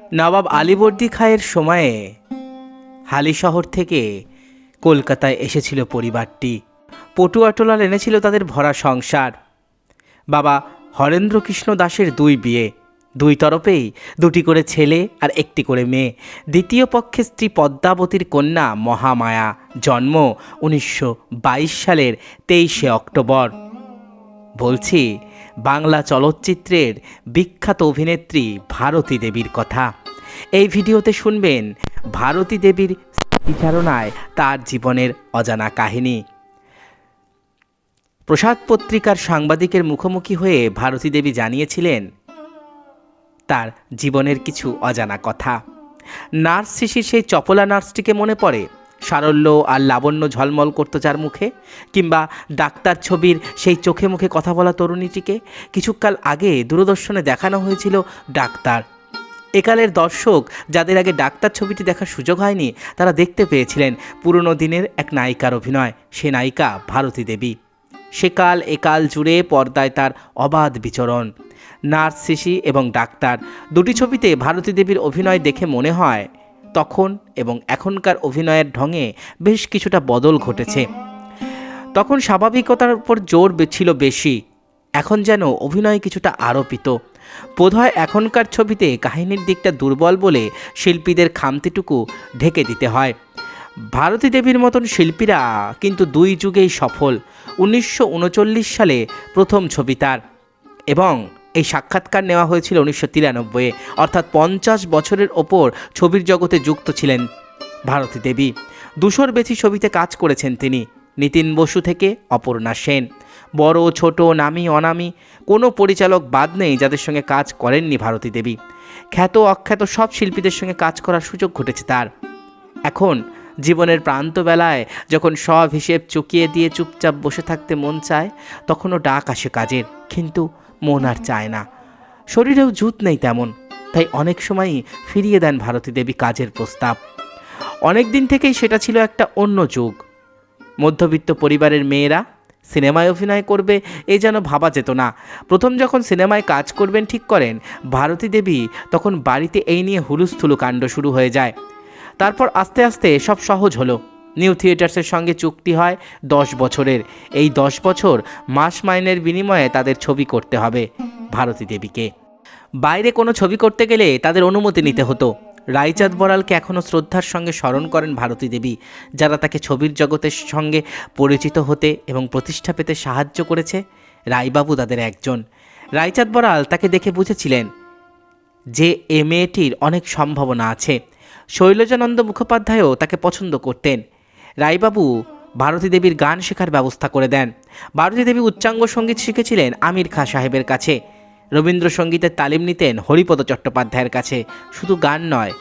নবাব আলীবর্দী খাঁয়ের সময়ে হালি শহর থেকে কলকাতায় এসেছিল পরিবারটি। পটুয়াটোলাল এনেছিল তাদের ভরা সংসার। বাবা হরেন্দ্রকৃষ্ণ দাসের দুই বিয়ে, দুই তরফেই দুটি করে ছেলে আর একটি করে মেয়ে। দ্বিতীয় পক্ষে স্ত্রী পদ্মাবতীর কন্যা মহামায়া, জন্ম 1922 সালের 23শে অক্টোবর। বলছি বাংলা চলচ্চিত্রের বিখ্যাত অভিনেত্রী ভারতী দেবীর কথা। এই ভিডিওতে শুনবেন ভারতী দেবীর স্মৃতিচারণায় তার জীবনের অজানা কাহিনী। প্রসাদ পত্রিকার সাংবাদিকের মুখোমুখি হয়ে ভারতী দেবী জানিয়েছিলেন তার জীবনের কিছু অজানা কথা। নার্স শিশির সেই চপলা নার্সটিকে মনে পড়ে, সারল্য আর লাবণ্য ঝলমল করত যার মুখে, কিংবা ডাক্তার ছবির সেই চোখে মুখে কথা বলা তরুণীটিকে। কিছুকাল আগে দূরদর্শনে দেখানো হয়েছিল ডাক্তার। একালের দর্শক যাদের আগে ডাক্তার ছবিটি দেখার সুযোগ হয়নি, তারা দেখতে পেয়েছিলেন পুরনো দিনের এক নায়িকার অভিনয়। সে নায়িকা ভারতী দেবী। সেকাল একাল জুড়ে পর্দায় তার অবাধ বিচরণ। নার্স শিশি এবং ডাক্তার দুটি ছবিতে ভারতী দেবীর অভিনয় দেখে মনে হয় তখন এবং এখনকার অভিনয়ের ঢঙে বেশ কিছুটা বদল ঘটেছে। তখন স্বাভাবিকতার উপর জোর ছিল বেশি, এখন যেন অভিনয় কিছুটা আরোপিত। বোধহয় এখনকার ছবিতে কাহিনীর দিকটা দুর্বল বলে শিল্পীদের খামতিটুকু ঢেকে দিতে হয়। ভারতী দেবীর মতন শিল্পীরা কিন্তু দুই যুগেই সফল। 1939 সালে প্রথম ছবি তার, এবং এই সাক্ষাৎকার নেওয়া হয়েছিল 1993, অর্থাৎ 50 বছরের ওপর ছবির জগতে যুক্ত ছিলেন ভারতী দেবী। 200-র বেশি ছবিতে কাজ করেছেন তিনি। নিতিন বসু থেকে অপর্ণা সেন, বড় ছোট নামি অনামি কোনো পরিচালক বাদ নেই যাদের সঙ্গে কাজ করেননি ভারতী দেবী। খ্যাত অখ্যাত সব শিল্পীদের সঙ্গে কাজ করার সুযোগ ঘটেছে তার। এখন জীবনের প্রান্তবেলায় যখন সব হিসেব চুকিয়ে দিয়ে চুপচাপ বসে থাকতে মন চায়, তখনও ডাক আসে কাজের, কিন্তু মন আর চায় না। শরীরেও জুত নেই তেমন, তাই অনেক সময়ই ফিরিয়ে দেন ভারতী দেবী কাজের প্রস্তাব। অনেক দিন থেকেই সেটা ছিল একটা অন্য যুগ। মধ্যবিত্ত পরিবারের মেয়েরা সিনেমায় অভিনয় করবে এ যেন ভাবা যেত না। প্রথম যখন সিনেমায় কাজ করবেন ঠিক করেন ভারতী দেবী, তখন বাড়িতে এই নিয়ে হুলুস্থুলু কাণ্ড শুরু হয়ে যায়। তারপর আস্তে আস্তে সব সহজ হলো। নিউ থিয়েটার্সের সঙ্গে চুক্তি হয় 10 বছরের। এই 10 বছর মাস মাইনের বিনিময়ে তাদের ছবি করতে হবে ভারতী দেবীকে। বাইরে কোনো ছবি করতে গেলে তাদের অনুমতি নিতে হতো। রায়চাঁদ বড়ালকে এখনও শ্রদ্ধার সঙ্গে স্মরণ করেন ভারতী দেবী, যারা তাকে ছবির জগতের সঙ্গে পরিচিত হতে এবং প্রতিষ্ঠা পেতে সাহায্য করেছে। রায়বাবু তাদের একজন। রায়চাঁদ বড়াল তাকে দেখে বুঝেছিলেন যে এ মেয়েটির অনেক সম্ভাবনা আছে। শৈলজানন্দ মুখোপাধ্যায়ও তাকে পছন্দ করতেন। রায়বাবু ভারতী দেবীর গান শেখার ব্যবস্থা করে দেন। ভারতী দেবী উচ্চাঙ্গ সঙ্গীত শিখেছিলেন আমির খাঁ সাহেবের কাছে। রবীন্দ্রসঙ্গীতের তালিম নিতেন হরিপদ চট্টোপাধ্যায়ের কাছে। শুধু গান নয়,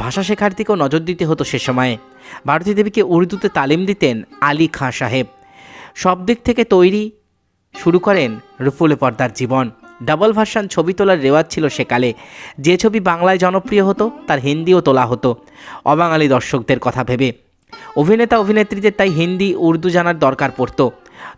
ভাষা শেখার দিকেও নজর দিতে হতো সে সময়ে। ভারতী দেবীকে উর্দুতে তালিম দিতেন আলী খাঁ সাহেব। সব দিক থেকে তৈরি শুরু করেন রুফুলে পর্দার জীবন। ডাবল ভার্সান ছবি তোলার রেওয়াজ ছিল সেকালে। যে ছবি বাংলায় জনপ্রিয় হতো তার হিন্দিও তোলা হতো অবাঙালি দর্শকদের কথা ভেবে। অভিনেতা অভিনেত্রীদের তাই হিন্দি উর্দু জানার দরকার পড়তো।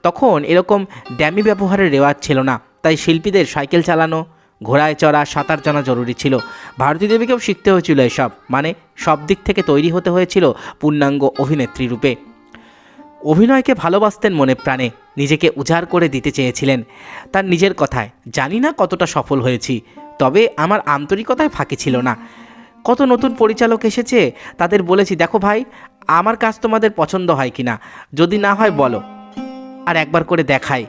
তখন এরকম ড্যামি ব্যবহারের রেওয়াজ ছিল না, তাই শিল্পীদের সাইকেল চালানো, ঘোড়ায় চড়া, সাঁতার জানা জরুরি ছিল। ভারতী দেবীকেও শিখতে হয়েছিল এসব, মানে সব দিক থেকে তৈরি হতে হয়েছিল পূর্ণাঙ্গ অভিনেত্রী রূপে। অভিনয়কে ভালোবাসতেন মনে প্রাণে, নিজেকে উজাড় করে দিতে চেয়েছিলেন। তার নিজের কথায়, জানি না কতটা সফল হয়েছি, তবে আমার আন্তরিকতায় ফাঁকি ছিল না। কত নতুন পরিচালক এসেছে, তাদের বলেছি দেখো ভাই, আমার কাজ তোমাদের পছন্দ হয় কিনা, যদি না হয় বলো, আর একবার করে দেখাই।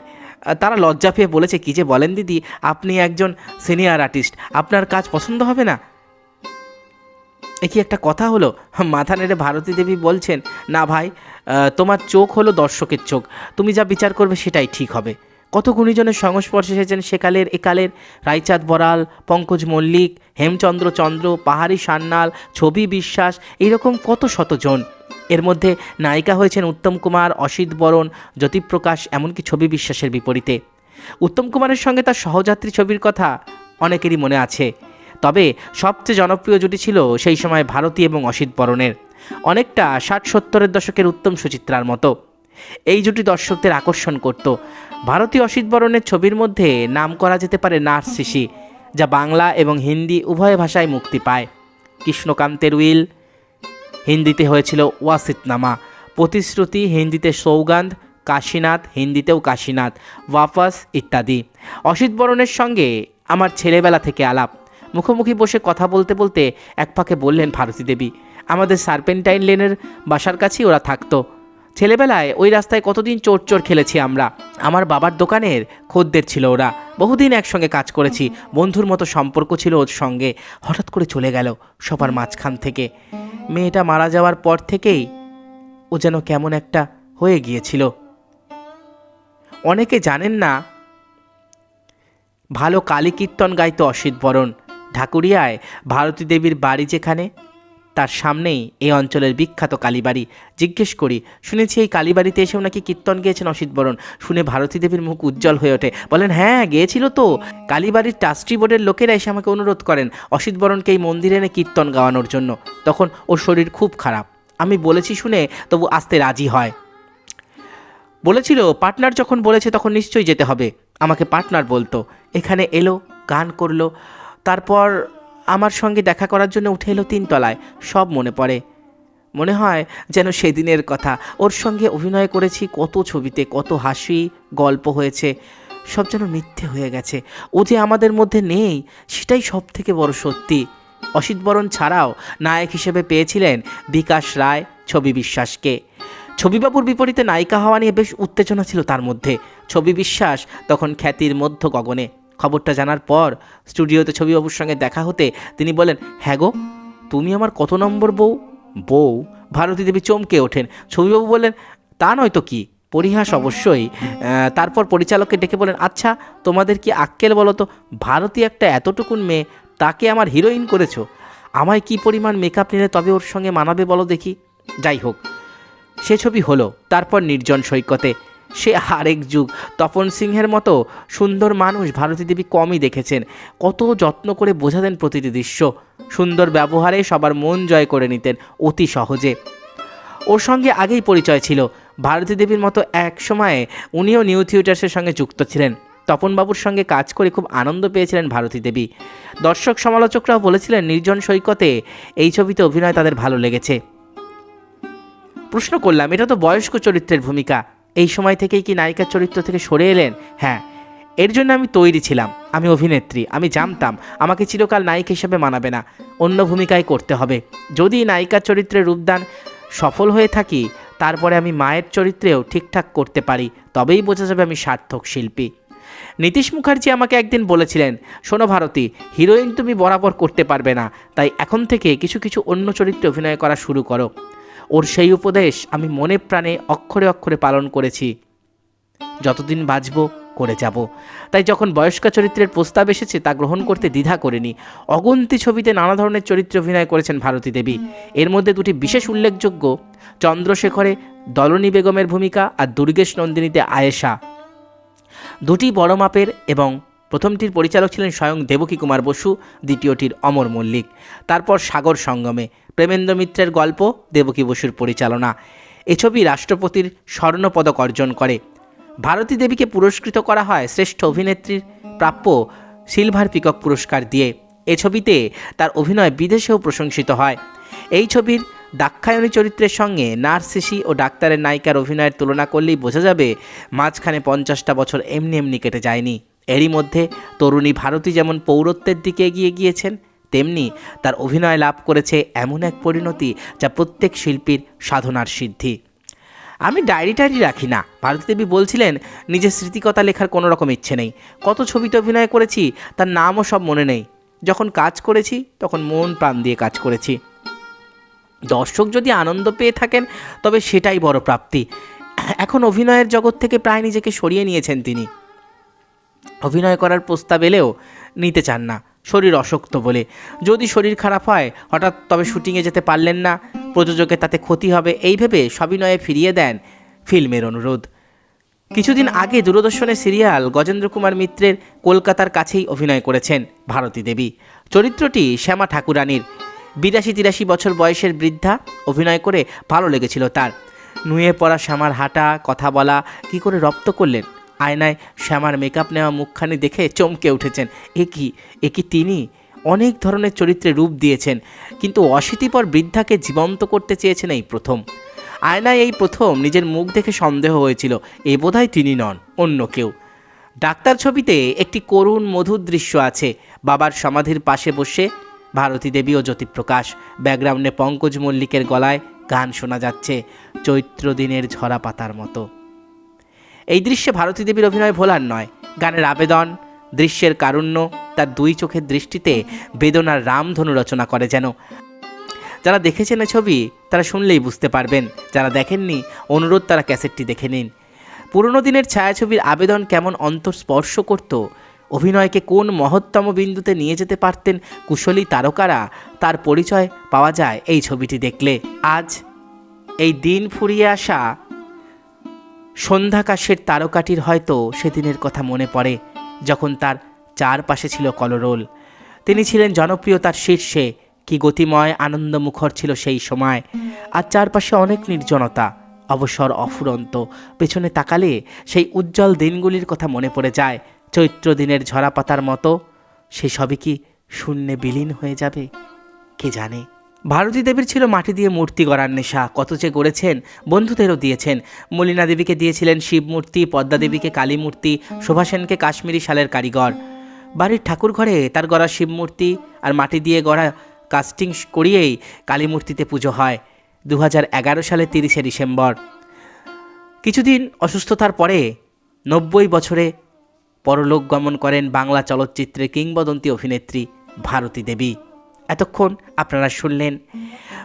তারা লজ্জা পেয়ে বলেছে, কী যে বলেন দিদি, আপনি একজন সিনিয়র আর্টিস্ট, আপনার কাজ পছন্দ হবে না। এ কি একটা কথা হলো? মাথা নেড়ে ভারতী দেবী বলছেন, না ভাই, তোমার চোখ হলো দর্শকের চোখ, তুমি যা বিচার করবে সেটাই ঠিক হবে। কত গুণীজনের সংস্পর্শে এসেছেন সেকালের একালের। রায়চাঁদ বড়াল, পঙ্কজ মল্লিক, হেমচন্দ্র চন্দ্র, পাহাড়ি সান্যাল, ছবি বিশ্বাস, এইরকম কত শতজন। এর মধ্যে নায়িকা হয়েছেন উত্তম কুমার, অসিত বরণ, জ্যোতিপ্রকাশ, এমনকি ছবি বিশ্বাসের বিপরীতে। উত্তম কুমারের সঙ্গে তার সহযাত্রী ছবির কথা অনেকেরই মনে আছে। তবে সবচেয়ে জনপ্রিয় জুটি ছিল সেই সময় ভারতী এবং অসিত বরণের, অনেকটা 60-70-এর দশকের উত্তম সুচিত্রার মতো। এই জুটি দর্শকদের আকর্ষণ করত। ভারতী অসিত বরণের ছবির মধ্যে নাম করা যেতে পারে নার্স শিশি, যা বাংলা এবং হিন্দি উভয় ভাষায় মুক্তি পায়। কৃষ্ণকান্তের উইল হিন্দিতে হয়েছিল ওয়াসিতনামা, প্রতিশ্রুতি হিন্দিতে সৌগান্ধ, কাশীনাথ হিন্দিতেও কাশীনাথ, ওয়াপাস ইত্যাদি। অসিত বরণের সঙ্গে আমার ছেলেবেলা থেকে আলাপ। মুখোমুখি বসে কথা বলতে বলতে এক ফাঁকে বললেন ভারতী দেবী, আমাদের সার্পেন্টাইন লেনের বাসার কাছেই ওরা থাকতো। ছেলেবেলায় ওই রাস্তায় কতদিন চোর চোর খেলেছি আমরা। আমার বাবার দোকানের খদ্দের ছিল ওরা। বহুদিন একসঙ্গে কাজ করেছি, বন্ধুর মতো সম্পর্ক ছিল ওর সঙ্গে। হঠাৎ করে চলে গেল সবার মাঝখান থেকে। মেয়েটা মারা যাওয়ার পর থেকেই ও যেন কেমন একটা হয়ে গিয়েছিল। অনেকে জানেন না, ভালো কালী কীর্তন গাইতো অসিত বরণ। ঢাকুরিয়ায় ভারতী দেবীর বাড়ি যেখানে, তার সামনেই এই অঞ্চলের বিখ্যাত কালীবাড়ি। জিজ্ঞেস করি, শুনেছি এই কালীবাড়িতে এসেও নাকি কীর্তন গিয়েছেন অসিত বরণ। শুনে ভারতী দেবীর মুখ উজ্জ্বল হয়ে ওঠে, বলেন হ্যাঁ গিয়েছিল তো। কালীবাড়ির ট্রাস্টি বোর্ডের লোকেরা এসে আমাকে অনুরোধ করেন অসিত বরণকে এই মন্দিরে এনে কীর্তন গাওয়ানোর জন্য। তখন ওর শরীর খুব খারাপ। আমি বলেছি শুনে তবু আসতে রাজি হয়। বলেছিল পার্টনার যখন বলেছে তখন নিশ্চয়ই যেতে হবে। আমাকে পার্টনার বলতো। এখানে এলো, গান করলো, তারপর আমার সঙ্গে দেখা করার জন্য উঠে এলো 3 তলায়। সব মনে পড়ে, মনে হয় যেন সেদিনের কথা। ওর সঙ্গে অভিনয় করেছি কত ছবিতে, কত হাসি গল্প হয়েছে, সব যেন মিথ্যে হয়ে গেছে। ও যে আমাদের মধ্যে নেই সেটাই সব থেকে বড় সত্যি। অসিত বরণ ছাড়াও নায়ক হিসেবে পেয়েছিলেন বিকাশ রায়, ছবি বিশ্বাসকে। ছবিবাবুর বিপরীতে নায়িকা হওয়া নিয়ে বেশ উত্তেজনা ছিল তার মধ্যে। ছবি বিশ্বাস তখন খ্যাতির মধ্য গগনে। খবরটা জানার পর স্টুডিওতে ছবিবাবুর সঙ্গে দেখা হতে তিনি বলেন, হ্যাঁ গো, তুমি আমার কত নম্বর বউ? বউ? ভারতী দেবী চমকে ওঠেন। ছবিবাবু বললেন, তা নয় তো কি, পরিহাস অবশ্যই। তারপর পরিচালককে ডেকে বলেন, আচ্ছা তোমাদের কি আক্কেল বলো তো, ভারতী একটা এতটুকুন মেয়ে, তাকে আমার হিরোইন করেছো। আমায় কি পরিমাণ মেকআপ নিলে তবে ওর সঙ্গে মানাবে বলো দেখি। যাই হোক, সে ছবি হলো। তারপর নির্জন সৈকতে, সে আরেক যুগ। তপন সিংহের মতো সুন্দর মানুষ ভারতী দেবী কমই দেখেছেন। কত যত্ন করে বোঝাতেন প্রতিটি দৃশ্য। সুন্দর ব্যবহারে সবার মন জয় করে নিতেন অতি সহজে। ওর সঙ্গে আগেই পরিচয় ছিল। ভারতী দেবীর মতো এক সময়ে উনিও নিউ থিয়েটার্সের সঙ্গে যুক্ত ছিলেন। তপনবাবুর সঙ্গে কাজ করে খুব আনন্দ পেয়েছিলেন ভারতী দেবী। দর্শক সমালোচকরাও বলেছিলেন নির্জন সৈকতে এই ছবিতে অভিনয় তাদের ভালো লেগেছে। প্রশ্ন করলাম, এটা তো বয়স্ক চরিত্রের ভূমিকা, এই সময় থেকেই কি নায়িকার চরিত্র থেকে সরে এলেন? হ্যাঁ, এর জন্য আমি তৈরি ছিলাম। আমি অভিনেত্রী, আমি জানতাম আমাকে চিরকাল নায়িকা হিসেবে মানাবে না, অন্য ভূমিকায় করতে হবে। যদি নায়িকার চরিত্রের রূপদান সফল হয়ে থাকি, তারপরে আমি মায়ের চরিত্রেও ঠিকঠাক করতে পারি, তবেই বোঝা যাবে আমি সার্থক শিল্পী। নীতিশ মুখার্জি আমাকে একদিন বলেছিলেন, শোনো ভারতী, হিরোইন তুমি বরাবর করতে পারবে না, তাই এখন থেকে কিছু কিছু অন্য চরিত্রে অভিনয় করা শুরু করো। ওর সেই উপদেশ আমি মনে প্রাণে অক্ষরে অক্ষরে পালন করেছি। যতদিন বাঁচব করে যাব। তাই যখন বয়স্ক চরিত্রের প্রস্তাব এসেছে তা গ্রহণ করতে দ্বিধা করিনি। অগুন্তি ছবিতে নানা ধরনের চরিত্রে অভিনয় করেছেন ভারতী দেবী। এর মধ্যে দুটি বিশেষ উল্লেখযোগ্য, চন্দ্রশেখরে দলনী বেগমের ভূমিকা আর দুর্গেশ নন্দিনীতে আয়েশা। দুটি বড় মাপের এবং প্রথমটির পরিচালক ছিলেন স্বয়ং দেবকী কুমার বসু, দ্বিতীয়টির অমর মল্লিক। তারপর সাগর সঙ্গমে প্রেমেন্দ্র মিত্রের গল্প, দেবকী বসুর পরিচালনা। এ ছবি রাষ্ট্রপতির স্বর্ণপদক অর্জন করে। ভারতী দেবীকে পুরস্কৃত করা হয় শ্রেষ্ঠ অভিনেত্রীর প্রাপ্য সিলভার পিকক পুরস্কার দিয়ে। এ ছবিতে তার অভিনয় বিদেশেও প্রশংসিত হয়। এই ছবির দাক্ষায়ণী চরিত্রের সঙ্গে নার্স সিসি ও ডাক্তারের নায়িকার অভিনয়ের তুলনা করলেই বোঝা যাবে মাঝখানে 50টা বছর এমনি এমনি কেটে যায়নি। এরই মধ্যে তরুণী ভারতী যেমন পৌরত্বের দিকে এগিয়ে গিয়েছেন, তেমনি তার অভিনয় লাভ করেছে এমন এক পরিণতি যা প্রত্যেক শিল্পীর সাধনার সিদ্ধি। আমি ডায়েরি টায়েরি রাখি না। ভারতী দেবী বলছিলেন, নিজের স্মৃতিকথা লেখার কোনো রকম ইচ্ছে নেই। কত ছবিতে অভিনয় করেছি তার নামও সব মনে নেই। যখন কাজ করেছি তখন মন প্রাণ দিয়ে কাজ করেছি। দর্শক যদি আনন্দ পেয়ে থাকেন তবে সেটাই বড় প্রাপ্তি। এখন অভিনয়ের জগৎ থেকে প্রায় নিজেকে সরিয়ে নিয়েছেন তিনি। অভিনয় করার প্রস্তাব এলেও নিতে চান না, শরীর অশক্ত বলে। যদি শরীর খারাপ হয় হঠাৎ, তবে শুটিংয়ে যেতে পারলেন না, প্রযোজকের তাতে ক্ষতি হবে, এই ভেবে সবিনয়ে ফিরিয়ে দেন ফিল্মের অনুরোধ। কিছুদিন আগে দূরদর্শনের সিরিয়াল গজেন্দ্র কুমার মিত্রের কলকাতার কাছেই অভিনয় করেছেন ভারতী দেবী। চরিত্রটি শ্যামা ঠাকুরানীর। 82-83 বছর বয়সের বৃদ্ধা। অভিনয় করে ভালো লেগেছিল তার। নুয়ে পড়া শ্যামার হাঁটা, কথা বলা কী করে রপ্ত করলেন আয়নায় শ্যামার মেকআপ নেওয়া মুখখানি দেখে চমকে উঠেছেন। এ কি তিনি? অনেক ধরনের চরিত্রে রূপ দিয়েছেন, কিন্তু অশীতিপর বৃদ্ধাকে জীবন্ত করতে চেয়েছেন এই প্রথম। আয়নায় এই প্রথম নিজের মুখ দেখে সন্দেহ হয়েছিল এ বোধহয় তিনি নন, অন্য কেউ। ডাক্তার ছবিতে একটি করুণ মধুর দৃশ্য আছে। বাবার সমাধির পাশে বসে ভারতী দেবী ও জ্যোতিপ্রকাশ। ব্যাকগ্রাউন্ডে পঙ্কজ মল্লিকের গলায় গান শোনা যাচ্ছে, চৈত্র দিনের ঝরা পাতার মতো। এই দৃশ্যে ভারতী দেবীর অভিনয় ভোলার নয়। গানের আবেদন, দৃশ্যের কারুণ্য, তার দুই চোখের দৃষ্টিতে বেদনার রামধনু রচনা করে যেন। যারা দেখেছেন এ ছবি তারা শুনলেই বুঝতে পারবেন, যারা দেখেননি অনুরোধ তারা ক্যাসেটটি দেখে নিন। পুরনো দিনের ছায়াছবির আবেদন কেমন অন্তঃস্পর্শ করত, অভিনয়কে কোন মহত্তম বিন্দুতে নিয়ে যেতে পারতেন কুশলী তারকারা, তার পরিচয় পাওয়া যায় এই ছবিটি দেখলে। আজ এই দিন ফুরিয়ে আসা সন্ধ্যাকাশের তারকাটির হয়তো সেদিনের কথা মনে পড়ে, যখন তার চারপাশে ছিল কলরোল। তিনি ছিলেন জনপ্রিয়তার শীর্ষে। কি গতিময় আনন্দমুখর ছিল সেই সময়। আর চারপাশে অনেক নির্জনতা, অবসর অফুরন্ত। পেছনে তাকালে সেই উজ্জ্বল দিনগুলির কথা মনে পড়ে যায়। চৈত্র দিনের ঝরা পাতার মতো সে সবই কি শূন্যে বিলীন হয়ে যাবে, কে জানে। ভারতী দেবীর ছিল মাটি দিয়ে মূর্তি গড়ার নেশা। কত যে গড়েছেন, বন্ধুদেরও দিয়েছেন। মলিনা দেবীকে দিয়েছিলেন শিব মূর্তি, পদ্মা দেবীকে কালী মূর্তি, শোভা সেনকে কাশ্মীরি শালের কারিগর। বাড়ির ঠাকুর ঘরে তার গড়া শিব মূর্তি আর মাটি দিয়ে গড়া কাস্টিং করিয়েই কালী মূর্তিতে পুজো হয়। 2011 সালে 30শে ডিসেম্বর। কিছুদিন অসুস্থতার পরে 90 বছরে পরলোক গমন করেন বাংলা চলচ্চিত্রের কিংবদন্তি অভিনেত্রী ভারতী দেবী। এতক্ষণ আপনারা শুনলেন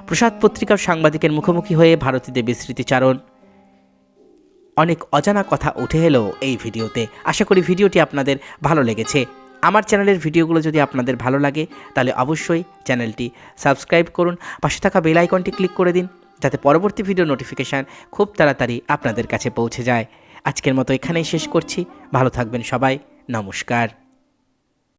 প্রসাদ পত্রিকার সাংবাদিকের মুখোমুখি হয়ে ভারতী দেবীর স্মৃতিচারণ। অনেক অজানা কথা উঠে এলো এই ভিডিওতে। আশা করি ভিডিওটি আপনাদের ভালো লেগেছে। আমার চ্যানেলের ভিডিওগুলো যদি আপনাদের ভালো লাগে তাহলে অবশ্যই চ্যানেলটি সাবস্ক্রাইব করুন, পাশে থাকা বেল আইকনটি ক্লিক করে দিন, যাতে পরবর্তী ভিডিও নোটিফিকেশান খুব তাড়াতাড়ি আপনাদের কাছে পৌঁছে যায়। আজকের মতো এখানেই শেষ করছি। ভালো থাকবেন সবাই। নমস্কার।